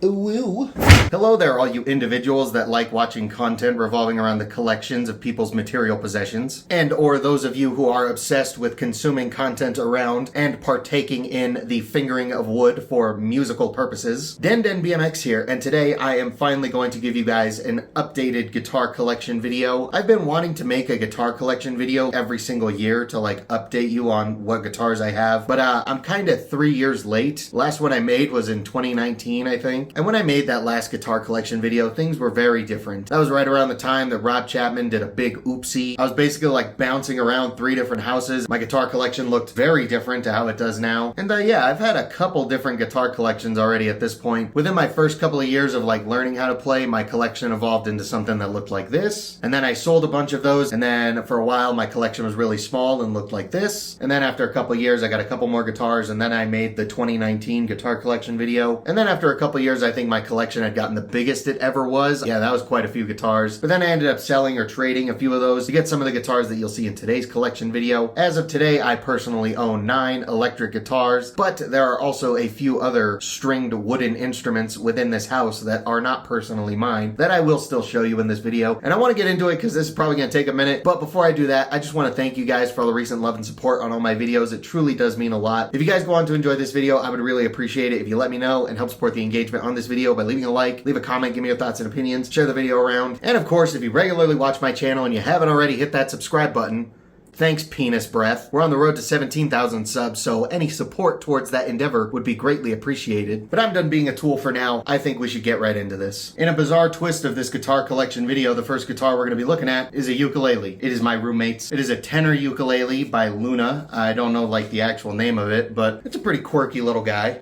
Woo. Hello there, all you individuals that like watching content revolving around the collections of people's material possessions, and or those of you who are obsessed with consuming content around and partaking in the fingering of wood for musical purposes. DenDenBMX here, and today I am finally going to give you guys an updated guitar collection video. I've been wanting to make a guitar collection video every single year to like update you on what guitars I have, but I'm kind of 3 years late. Last one I made was in 2019, I think. And when I made that last guitar collection video, things were very different. That was right around the time that Rob Chapman did a big oopsie. I was basically like bouncing around 3 different houses. My guitar collection looked very different to how it does now. And yeah, I've had a couple different guitar collections already at this point. Within my first couple of years of like learning how to play, my collection evolved into something that looked like this. And then I sold a bunch of those. And then for a while, my collection was really small and looked like this. And then after a couple of years, I got a couple more guitars. And then I made the 2019 guitar collection video. And then after a couple of years, I think my collection had gotten the biggest it ever was. Yeah, that was quite a few guitars. But then I ended up selling or trading a few of those to get some of the guitars that you'll see in today's collection video. As of today, I personally own 9 electric guitars, but there are also a few other stringed wooden instruments within this house that are not personally mine that I will still show you in this video. And I want to get into it because this is probably going to take a minute. But before I do that, I just want to thank you guys for all the recent love and support on all my videos. It truly does mean a lot. If you guys go on to enjoy this video, I would really appreciate it if you let me know and help support the engagement on this video by leaving a like, leave a comment, give me your thoughts and opinions, share the video around. And of course, if you regularly watch my channel and you haven't already hit that subscribe button, thanks, penis breath. We're on the road to 17,000 subs, so any support towards that endeavor would be greatly appreciated. But I'm done being a tool for now. I think we should get right into this. In a bizarre twist of this guitar collection video, the first guitar we're going to be looking at is a ukulele. It is my roommate's. It is a tenor ukulele by Luna. I don't know like the actual name of it, but it's a pretty quirky little guy.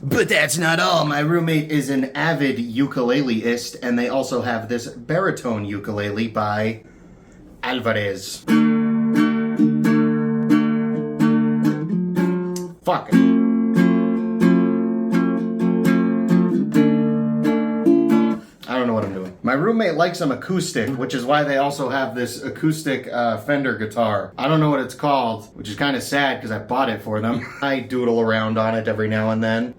But that's not all. My roommate is an avid ukuleleist, and they also have this baritone ukulele by Alvarez. Fuck it. I don't know what I'm doing. My roommate likes them acoustic, which is why they also have this acoustic Fender guitar. I don't know what it's called, which is kind of sad because I bought it for them. I doodle around on it every now and then.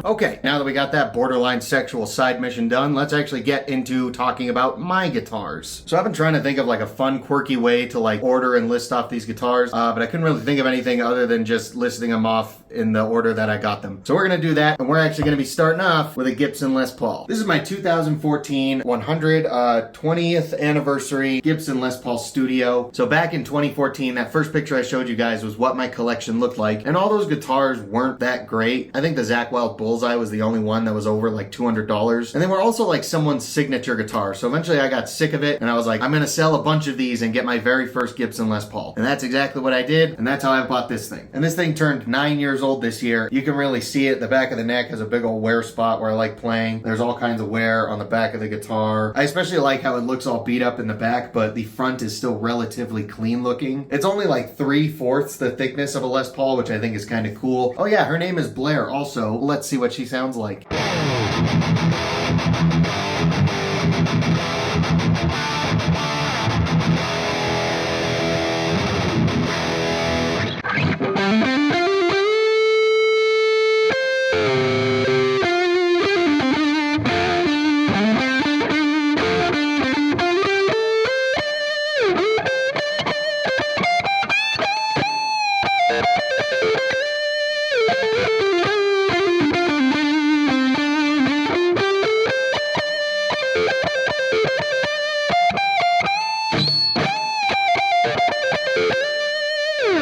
Okay, now that we got that borderline sexual side mission done, let's actually get into talking about my guitars. So I've been trying to think of like a fun, quirky way to like order and list off these guitars, but I couldn't really think of anything other than just listing them off in the order that I got them. So we're gonna do that, and we're actually gonna be starting off with a Gibson Les Paul. This is my 2014 120th anniversary Gibson Les Paul Studio. So back in 2014, that first picture I showed you guys was what my collection looked like, and all those guitars weren't that great. I think the Zakk Wylde Bullseye was the only one that was over like $200, and they were also like someone's signature guitar. So eventually I got sick of it, and I was like, I'm gonna sell a bunch of these and get my very first Gibson Les Paul. And that's exactly what I did, and that's how I bought this thing. And this thing turned 9 years old this year. You can really see it. The back of the neck has a big old wear spot where I like playing. There's all kinds of wear on the back of the guitar. I especially like how it looks all beat up in the back, but the front is still relatively clean looking. It's only like 3/4 the thickness of a Les Paul, which I think is kind of cool. Oh yeah, her name is Blair also. Let's see what she sounds like.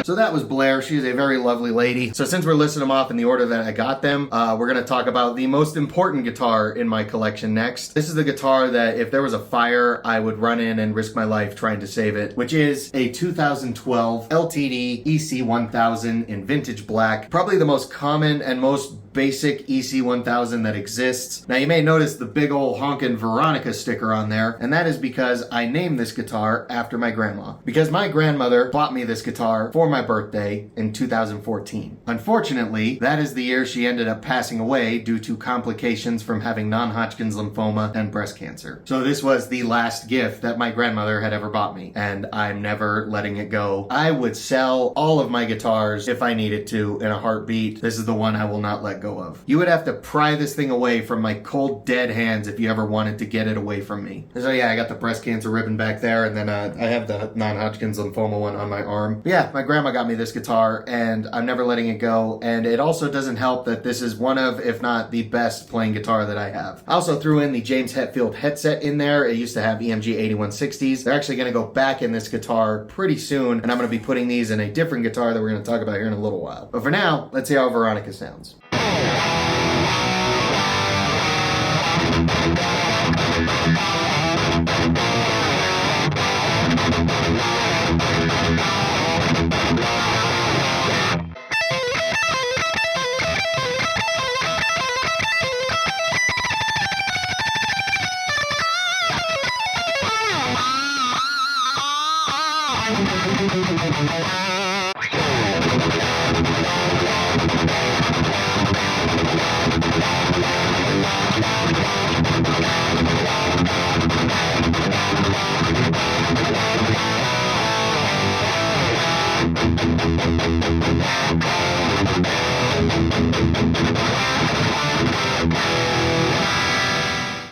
So that was Blair. She's a very lovely lady. So since we're listing them off in the order that I got them, we're going to talk about the most important guitar in my collection next. This is the guitar that if there was a fire, I would run in and risk my life trying to save it, which is a 2012 LTD EC1000 in vintage black. Probably the most common and most basic EC1000 that exists. Now you may notice the big old honkin' Veronica sticker on there, and that is because I named this guitar after my grandma. Because my grandmother bought me this guitar for my birthday in 2014. Unfortunately, that is the year she ended up passing away due to complications from having non-Hodgkin's lymphoma and breast cancer. So this was the last gift that my grandmother had ever bought me, and I'm never letting it go. I would sell all of my guitars if I needed to in a heartbeat. This is the one I will not let go of. You would have to pry this thing away from my cold dead hands if you ever wanted to get it away from me. So yeah, I got the breast cancer ribbon back there, and then I have the non-Hodgkin's lymphoma one on my arm. But yeah, my grandma got me this guitar, and I'm never letting it go. And it also doesn't help that this is one of, if not the best playing guitar that I have. I also threw in the James Hetfield headset in there. It used to have EMG 8160s. They're actually going to go back in this guitar pretty soon, and I'm going to be putting these in a different guitar that we're going to talk about here in a little while. But for now, let's see how Veronica sounds.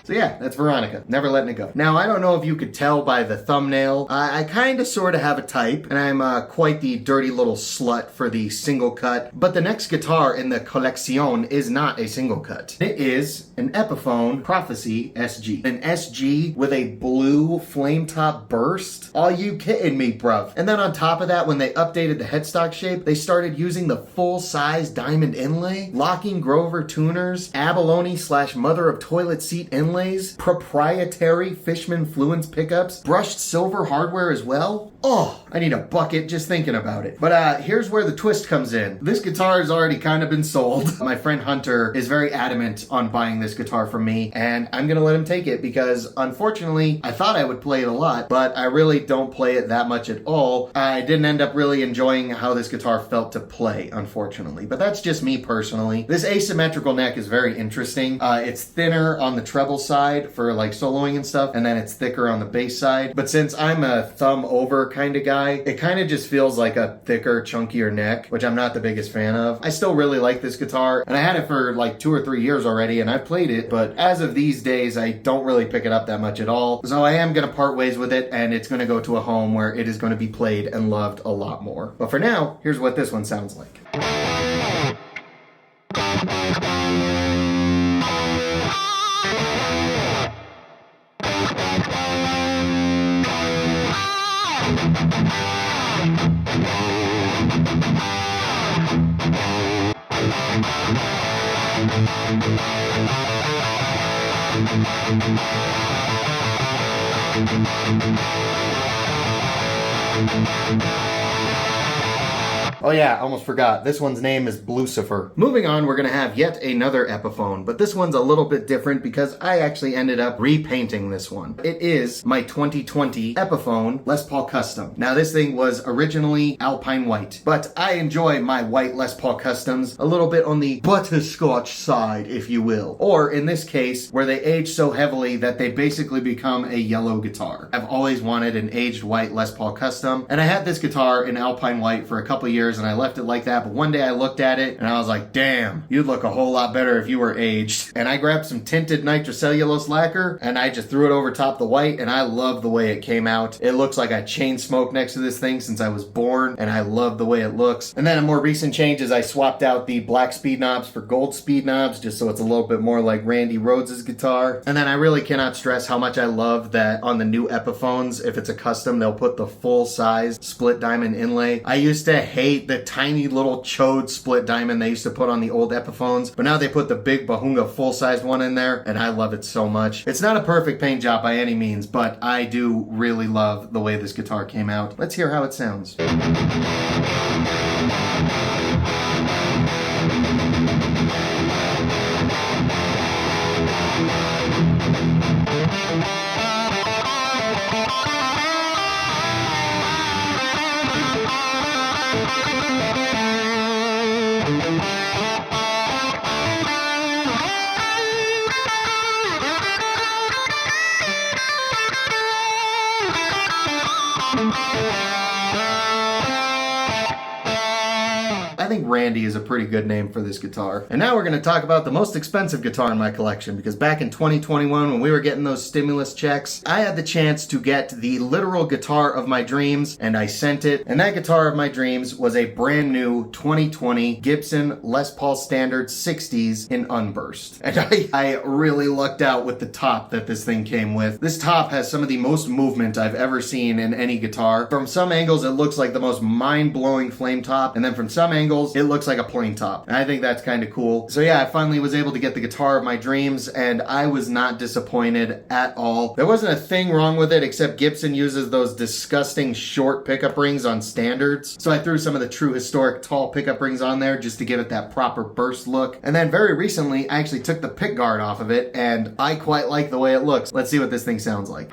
So yeah, that's Veronica. Never letting it go. Now, I don't know if you could tell by the thumbnail. I kind of sort of have a type, and I'm quite the dirty little slut for the single cut. But the next guitar in the collection is not a single cut. It is an Epiphone Prophecy SG. An SG with a blue flame top burst? Are you kidding me, bruv? And then on top of that, when they updated the headstock shape, they started using the full-size diamond inlay, locking Grover tuners, abalone / mother of toilet seat inlays, proprietary Fishman Fluence pickups, brushed silver hardware as well. Oh, I need a bucket just thinking about it. But here's where the twist comes in. This guitar has already kind of been sold. My friend Hunter is very adamant on buying this guitar from me, and I'm gonna let him take it because unfortunately, I thought I would play it a lot, but I really don't play it that much at all. I didn't end up really enjoying how this guitar felt to play, unfortunately. But that's just me personally. This asymmetrical neck is very interesting. It's thinner on the treble side for like soloing and stuff, and then it's thicker on the bass side. But since I'm a thumb over kind of guy, it kind of just feels like a thicker, chunkier neck, which I'm not the biggest fan of. I still really like this guitar, and I had it for like 2 or 3 years already, and I played it, but as of these days, I don't really pick it up that much at all. So I am going to part ways with it, and it's going to go to a home where it is going to be played and loved a lot more. But for now, here's what this one sounds like. Oh yeah, almost forgot. This one's name is Blucifer. Moving on, we're gonna have yet another Epiphone, but this one's a little bit different because I actually ended up repainting this one. It is my 2020 Epiphone Les Paul Custom. Now this thing was originally Alpine White, but I enjoy my white Les Paul Customs a little bit on the butterscotch side, if you will. Or in this case, where they age so heavily that they basically become a yellow guitar. I've always wanted an aged white Les Paul Custom, and I had this guitar in Alpine White for a couple years and I left it like that, but one day I looked at it and I was like, damn, you'd look a whole lot better if you were aged. And I grabbed some tinted nitrocellulose lacquer and I just threw it over top the white, and I love the way it came out. It looks like I chain smoked next to this thing since I was born, and I love the way it looks. And then a more recent change is I swapped out the black speed knobs for gold speed knobs, just so it's a little bit more like Randy Rhoads' guitar. And then I really cannot stress how much I love that on the new Epiphones, if it's a custom, they'll put the full size split diamond inlay. I used to hate the tiny little chode split diamond they used to put on the old Epiphones, but now they put the big Bahunga full-size one in there, and I love it so much. It's not a perfect paint job by any means, but I do really love the way this guitar came out. Let's hear how it sounds. think Randy is a pretty good name for this guitar. And now we're going to talk about the most expensive guitar in my collection, because back in 2021 when we were getting those stimulus checks, I had the chance to get the literal guitar of my dreams, and I sent it. And that guitar of my dreams was a brand new 2020 Gibson Les Paul Standard 60s in Unburst. And I really lucked out with the top that this thing came with. This top has some of the most movement I've ever seen in any guitar. From some angles, it looks like the most mind-blowing flame top, and then from some angles, it looks like a plain top. And I think that's kind of cool. So yeah, I finally was able to get the guitar of my dreams, and I was not disappointed at all. There wasn't a thing wrong with it, except Gibson uses those disgusting short pickup rings on standards. So I threw some of the true historic tall pickup rings on there just to give it that proper burst look. And then very recently, I actually took the pick guard off of it, and I quite like the way it looks. Let's see what this thing sounds like.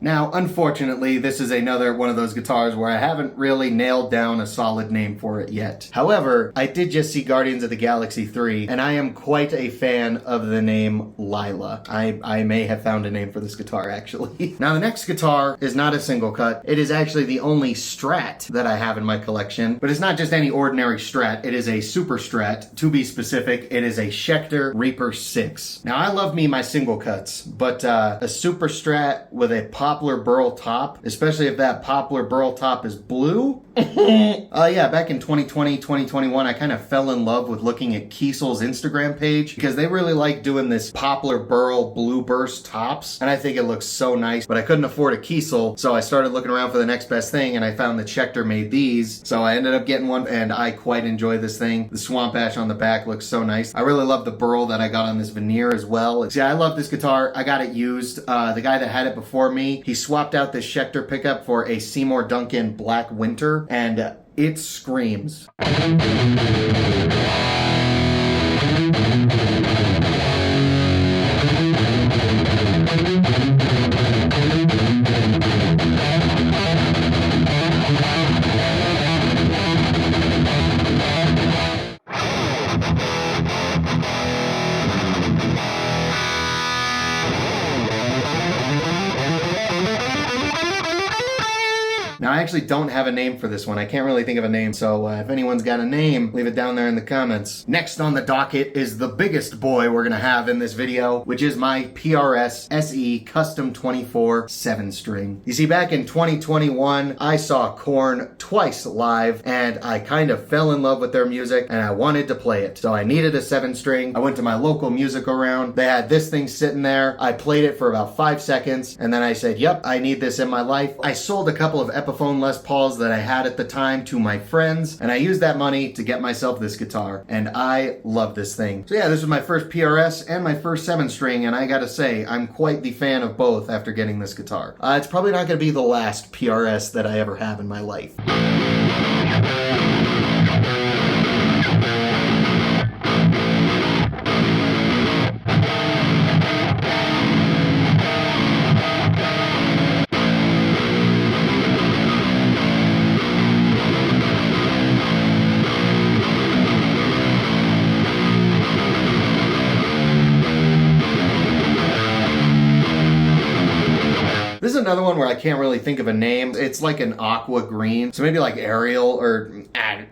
Now, unfortunately, this is another one of those guitars where I haven't really nailed down a solid name for it yet. However, I did just see Guardians of the Galaxy 3, and I am quite a fan of the name Lila. I may have found a name for this guitar, actually. Now, the next guitar is not a single cut. It is actually the only Strat that I have in my collection, but it's not just any ordinary Strat. It is a Super Strat. To be specific, it is a Schecter Reaper 6. Now, I love me my single cuts, but a Super Strat with a poplar burl top, especially if that poplar burl top is blue. Yeah, back in 2020, 2021, I kind of fell in love with looking at Kiesel's Instagram page because they really like doing this poplar burl blue burst tops, and I think it looks so nice, but I couldn't afford a Kiesel, so I started looking around for the next best thing, and I found that Schecter made these, so I ended up getting one, and I quite enjoy this thing. The swamp ash on the back looks so nice. I really love the burl that I got on this veneer as well. See, I love this guitar. I got it used. The guy that had it before me, he swapped out this Schecter pickup for a Seymour Duncan Black Winter, and it screams. Now, I actually don't have a name for this one. I can't really think of a name, so if anyone's got a name, leave it down there in the comments. Next on the docket is the biggest boy we're gonna have in this video, which is my PRS SE Custom 24 7-string. You see, back in 2021, I saw Korn twice live, and I kind of fell in love with their music, and I wanted to play it. So I needed a 7-string. I went to my local music around. They had this thing sitting there. I played it for about 5 seconds, and then I said, yep, I need this in my life. I sold a couple of Epiphone Les Pauls that I had at the time to my friends, and I used that money to get myself this guitar, and I love this thing. So yeah, this was my first PRS and my first 7-string, and I gotta say, I'm quite the fan of both after getting this guitar. It's probably not gonna be the last PRS that I ever have in my life. This is another one where I can't really think of a name. It's like an aqua green, so maybe like Ariel, or I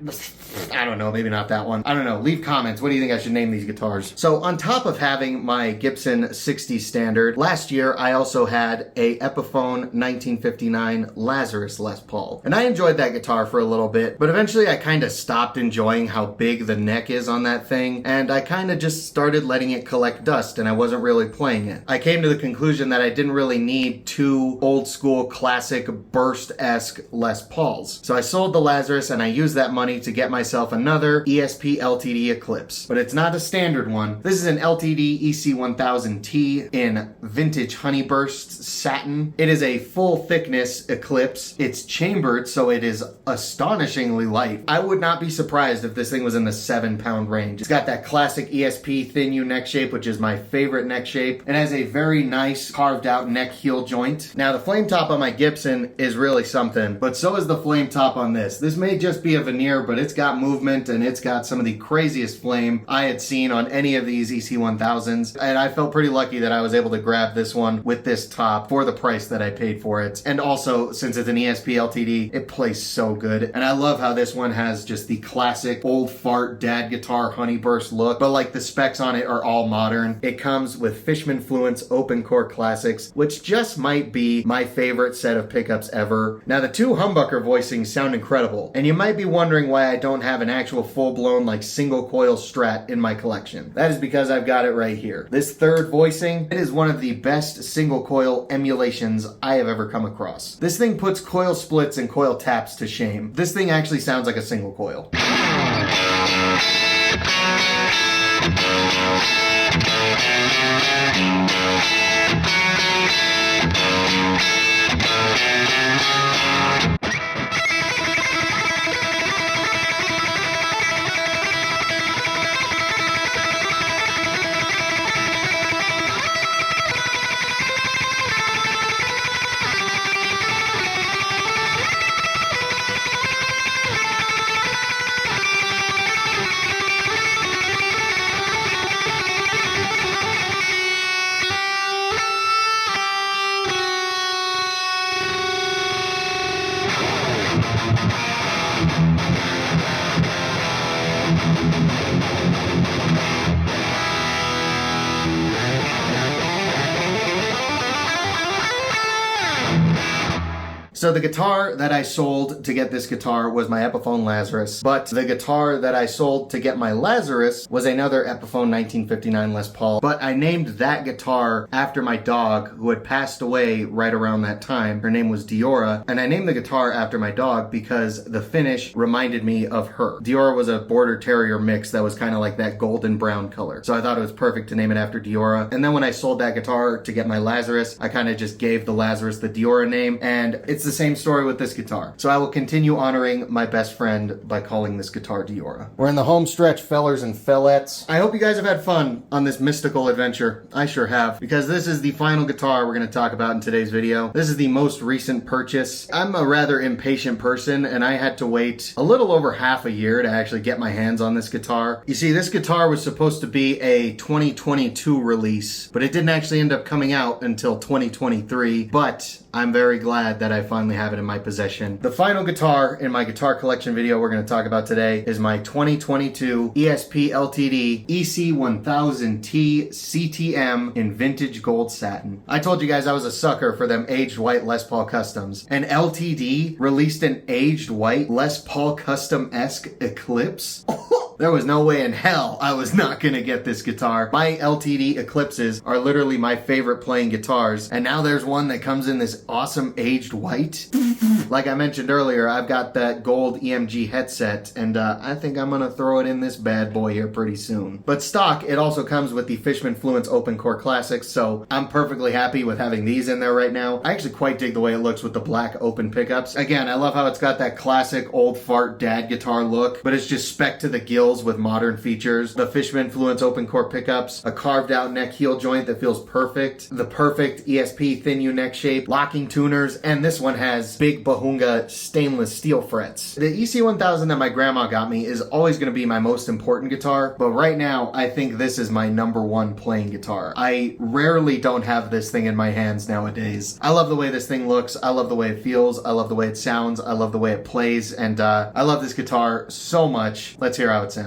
don't know, maybe not that one. I don't know. Leave comments. What do you think I should name these guitars? So on top of having my Gibson 60 Standard, last year I also had a Epiphone 1959 Lazarus Les Paul. And I enjoyed that guitar for a little bit, but eventually I kind of stopped enjoying how big the neck is on that thing, and I kind of just started letting it collect dust, and I wasn't really playing it. I came to the conclusion that I didn't really need two old school classic burst-esque Les Pauls. So I sold the Lazarus and I used that money to get myself another ESP LTD Eclipse. But it's not a standard one. This is an LTD EC1000T in vintage Honeyburst satin. It is a full thickness Eclipse. It's chambered, so it is astonishingly light. I would not be surprised if this thing was in the 7-pound range. It's got that classic ESP thin U neck shape, which is my favorite neck shape. It has a very nice carved out neck heel joint. Now the flame top on my Gibson is really something, but so is the flame top on this. This may just be a veneer, but it's got movement and it's got some of the craziest flame I had seen on any of these EC1000s, and I felt pretty lucky that I was able to grab this one with this top for the price that I paid for it. And also, since it's an ESP LTD, it plays so good. And I love how this one has just the classic old fart dad guitar Honeyburst look, but like the specs on it are all modern. It comes with Fishman Fluence open core classics, which just might be my favorite set of pickups ever. Now the two humbucker voicings sound incredible, and you might be wondering why I don't have an actual full-blown like single coil Strat in my collection. That is because I've got it right here. This third voicing, it is one of the best single coil emulations I have ever come across. This thing puts coil splits and coil taps to shame. This thing actually sounds like a single coil. So the guitar that I sold to get this guitar was my Epiphone Lazarus, but the guitar that I sold to get my Lazarus was another Epiphone 1959 Les Paul, but I named that guitar after my dog who had passed away right around that time. Her name was Diora, and I named the guitar after my dog because the finish reminded me of her. Diora was a Border Terrier mix that was kind of like that golden brown color, so I thought it was perfect to name it after Diora. And then when I sold that guitar to get my Lazarus, I kind of just gave the Lazarus the Diora name, and it's the same story with this guitar. So I will continue honoring my best friend by calling this guitar Diora. We're in the home stretch, fellers and fellettes. I hope you guys have had fun on this mystical adventure. I sure have, because this is the final guitar we're going to talk about in today's video. This is the most recent purchase. I'm a rather impatient person, and I had to wait a little over half a year to actually get my hands on this guitar. You see, this guitar was supposed to be a 2022 release, but it didn't actually end up coming out until 2023, but I'm very glad that I finally have it in my possession. The final guitar in my guitar collection video we're going to talk about today is my 2022 ESP LTD EC1000T CTM in vintage gold satin. I told you guys I was a sucker for them aged white Les Paul customs, and LTD released an aged white Les Paul custom-esque Eclipse. There was no way in hell I was not gonna get this guitar. My LTD Eclipses are literally my favorite playing guitars, and now there's one that comes in this awesome aged white. Like I mentioned earlier, I've got that gold EMG headset, and I think I'm gonna throw it in this bad boy here pretty soon. But stock, it also comes with the Fishman Fluence Open Core Classics, so I'm perfectly happy with having these in there right now. I actually quite dig the way it looks with the black open pickups. Again, I love how it's got that classic old fart dad guitar look, but it's just spec to the gills with modern features. The Fishman Fluence open core pickups, a carved out neck heel joint that feels perfect, the perfect ESP thin U neck shape, locking tuners, and this one has big Bahunga stainless steel frets. The EC1000 that my grandma got me is always going to be my most important guitar, but right now I think this is my #1 playing guitar. I rarely don't have this thing in my hands nowadays. I love the way this thing looks, I love the way it feels, I love the way it sounds, I love the way it plays, and I love this guitar so much. Let's hear how it sounds.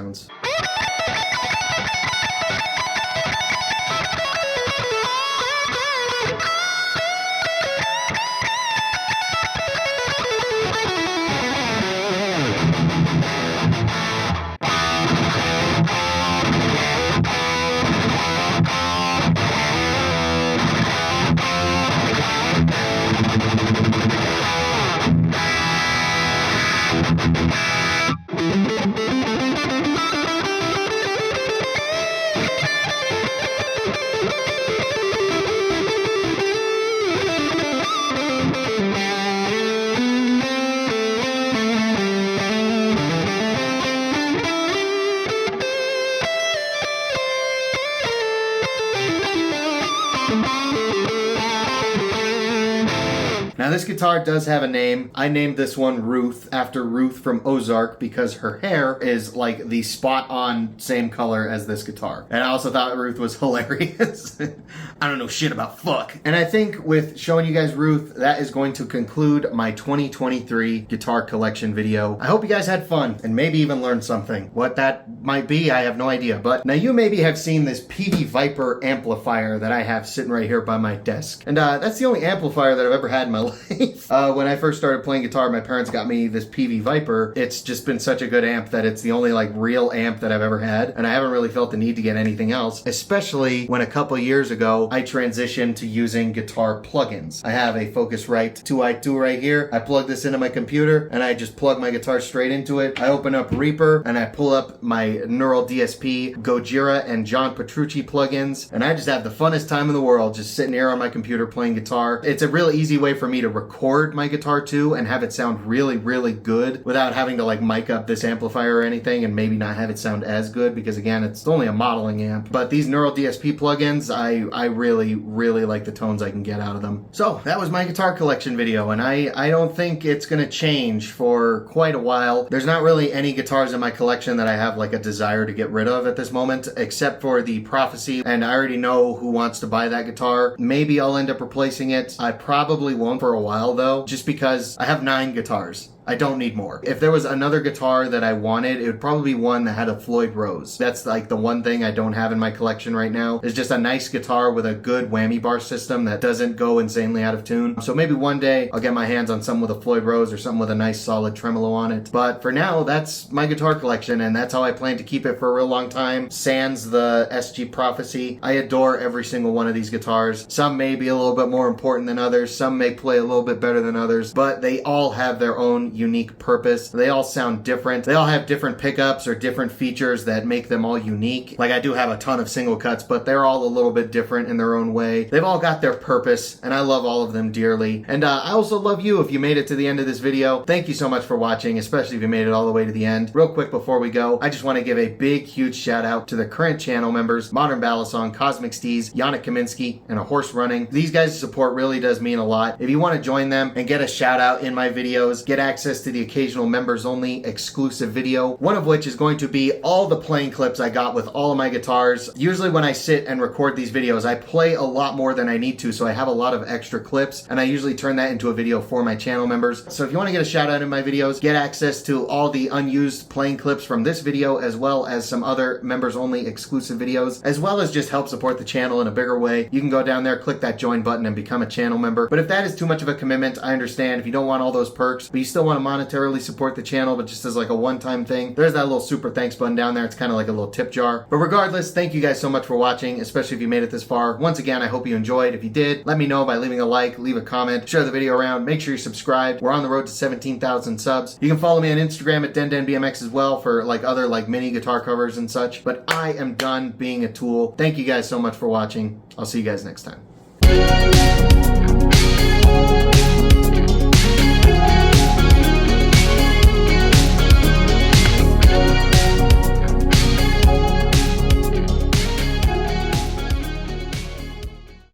Now this guitar does have a name. I named this one Ruth after Ruth from Ozark because her hair is like the spot on same color as this guitar. And I also thought Ruth was hilarious. I don't know shit about fuck. And I think with showing you guys Ruth, that is going to conclude my 2023 guitar collection video. I hope you guys had fun and maybe even learned something. What that might be, I have no idea. But now you maybe have seen this PV Viper amplifier that I have sitting right here by my desk. And that's the only amplifier that I've ever had in my life. When I first started playing guitar, my parents got me this PV Viper. It's just been such a good amp that it's the only like real amp that I've ever had. And I haven't really felt the need to get anything else, especially when a couple years ago, I transitioned to using guitar plugins. I have a Focusrite 2i2 right here. I plug this into my computer and I just plug my guitar straight into it. I open up Reaper and I pull up my Neural DSP, Gojira, and John Petrucci plugins. And I just have the funnest time in the world just sitting here on my computer playing guitar. It's a really easy way for me to record my guitar too and have it sound really, really good without having to like mic up this amplifier or anything and maybe not have it sound as good because again, it's only a modeling amp. But these Neural DSP plugins, I really, really like the tones I can get out of them. So that was my guitar collection video and I don't think it's gonna change for quite a while. There's not really any guitars in my collection that I have like a desire to get rid of at this moment, except for the Prophecy, and I already know who wants to buy that guitar. Maybe I'll end up replacing it. I probably won't for a while though, just because I have 9 guitars. I don't need more. If there was another guitar that I wanted, it would probably be one that had a Floyd Rose. That's like the one thing I don't have in my collection right now. Is just a nice guitar with a good whammy bar system that doesn't go insanely out of tune. So maybe one day I'll get my hands on something with a Floyd Rose or something with a nice solid tremolo on it. But for now, that's my guitar collection and that's how I plan to keep it for a real long time. Sans the SG Prophecy. I adore every single one of these guitars. Some may be a little bit more important than others. Some may play a little bit better than others, but they all have their own unique purpose. They all sound different. They all have different pickups or different features that make them all unique. Like I do have a ton of single cuts, but they're all a little bit different in their own way. They've all got their purpose and I love all of them dearly. And I also love you if you made it to the end of this video. Thank you so much for watching, especially if you made it all the way to the end. Real quick before we go, I just want to give a big, huge shout out to the current channel members, Modern Balisong, Cosmic Steez, Yannick Kaminsky, and A Horse Running. These guys' support really does mean a lot. If you want to join them and get a shout out in my videos, get access to the occasional members only exclusive video, one of which is going to be all the playing clips I got with all of my guitars. Usually when I sit and record these videos, I play a lot more than I need to, so I have a lot of extra clips, and I usually turn that into a video for my channel members. So if you want to get a shout out in my videos, get access to all the unused playing clips from this video, as well as some other members only exclusive videos, as well as just help support the channel in a bigger way, you can go down there, click that join button, and become a channel member. But if that is too much of a commitment, I understand. If you don't want all those perks, but you still want to monetarily support the channel, but just as like a one-time thing, there's that little super thanks button down there. It's kind of like a little tip jar. But regardless, thank you guys so much for watching, especially if you made it this far. Once again, I hope you enjoyed. If you did, let me know by leaving a like, leave a comment, share the video around, make sure you're subscribed. We're on the road to 17,000 subs. You can follow me on Instagram at DenDenBMX as well for like other like mini guitar covers and such. But I am done being a tool. Thank you guys so much for watching. I'll see you guys next time.